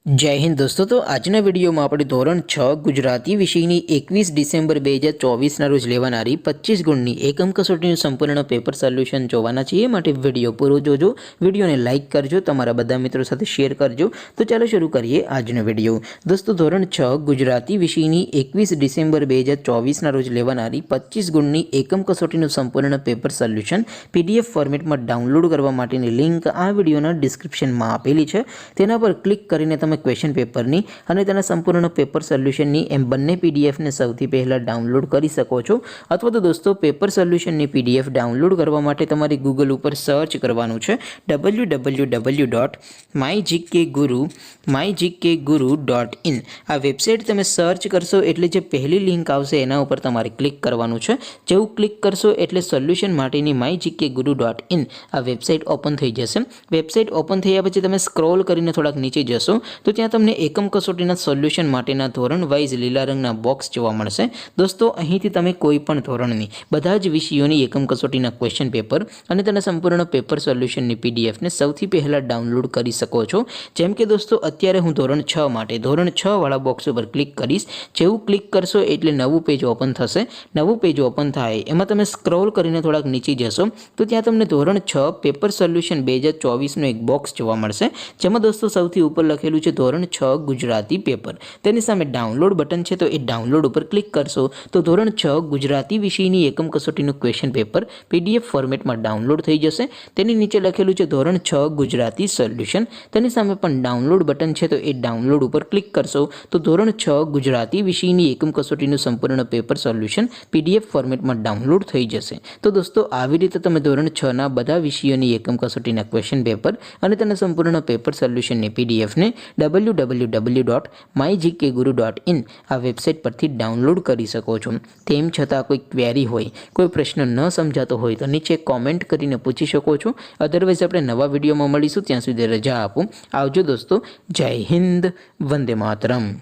जय हिंद दोस्तों। तो आजना वीडियो में આપણે ધોરણ 6 ગુજરાતી વિષયની 21 ડિસેમ્બર 2024 રોજ લેવાનારી 25 ગુણની એકમ કસોટીનું સંપૂર્ણ પેપર સોલ્યુશન જોવાના છીએ। માટે વિડીયો પૂરો જોજો, વિડીયોને લાઇક કરજો, તમારા બધા મિત્રો સાથે શેર કરજો। તો ચાલો શરૂ કરીએ આજનો વિડીયો। દોસ્તો ધોરણ 6 ગુજરાતી વિષયની 21 ડિસેમ્બર 2024 રોજ લેવાનારી 25 ગુણની એકમ કસોટીનું સંપૂર્ણ પેપર સોલ્યુશન પીડીએફ ફોર્મેટમાં ડાઉનલોડ કરવા માટેની લિંક આ વિડીયોના ડિસ્ક્રિપ્શનમાં આપેલી છે। તેના પર ક્લિક કરીને તમે क्वेश्चन पेपर नी अने तेना संपूर्ण पेपर सोल्यूशन नी एम बंने पीडीएफ ने सौथी पहला डाउनलॉड करी सको छो। अथवा तो दोस्तों पेपर सोल्यूशन नी पीडीएफ डाउनलॉड करवा माटे तमारे गूगल पर सर्च करवानुं छे www.mygkguru.in। आ वेबसाइट तमे सर्च करशो एटले जे पहली लिंक आवशे एना उपर तमारे क्लिक करवानुं छे। जेवुं क्लिक करशो एटले सोल्यूशन माटेनी mygkguru.in आ वेबसाइट ओपन थई जशे। वेबसाइट ओपन थया पछी तमे स्क्रॉल करीने थोड़ाक नीचे जशो तो त्यां तमने एकम कसोटीना सोल्यूशन माटेना धोरण वाइज लीला रंगना बॉक्स जोवा मळशे। दोस्तों અહીંથી તમે કોઈપણ ધોરણની બધા જ વિષયોની એકમ કસોટીના ક્વેશ્ચન પેપર અને તેના સંપૂર્ણ પેપર સોલ્યુશનની પીડીએફ ને સૌથી પહેલા ડાઉનલોડ કરી શકો છો। જેમ કે દોસ્તો અત્યારે હું ધોરણ 6 માટે ધોરણ 6 વાળા બોક્સ ઉપર ક્લિક કરીશ। જેવું ક્લિક કરશો એટલે નવું પેજ ઓપન થશે। નવું પેજ ઓપન થાય એમાં તમે સ્ક્રોલ કરીને થોડાક નીચે જશો તો ત્યાં તમને ધોરણ 6 પેપર સોલ્યુશન 2024 નો એક બોક્સ જોવા મળશે। જેમાં દોસ્તો સૌથી ઉપર લખેલું છે ધોરણ 6 गुजराती पेपर। तेनी सामे डाउनलॉड बटन है तो ये डाउनलॉड पर क्लिक करशो तो धोरण 6 गुजराती विषयनी एकम कसोटीनुं क्वेश्चन पेपर पीडीएफ फॉर्मेट में डाउनलॉड थई जशे। तेनी नीचे लखेलुं छे धोरण 6 गुजराती सोल्यूशन। तेनी सामे पण डाउनलॉड बटन है तो ये डाउनलॉड पर क्लिक करशो तो धोरण 6 गुजराती विषयनी एकम कसोटीनुं संपूर्ण पेपर सोल्यूशन पीडीएफ फॉर्मेट में डाउनलॉड थई जशे। तो दोस्तों આવી રીતે તમે ધોરણ 6 ના બધા વિષયોની એકમ કસોટીના ક્વેશ્ચન પેપર અને તેના સંપૂર્ણ પેપર સોલ્યુશનની પીડીએફ ને www.mygkguru.in आ वेबसाइट पर डाउनलॉड कर सको छो। तेम छतां कोई क्वेरी होय, कोई प्रश्न न समझातो होय तो नीचे कॉमेंट करीने पूछी शको छो। अदरवाइज आपणे नवा विडियोमां मळीशुं, त्यां सुधी रजा आपो। आवजो दोस्तों। जय हिंद, वंदे मातरम।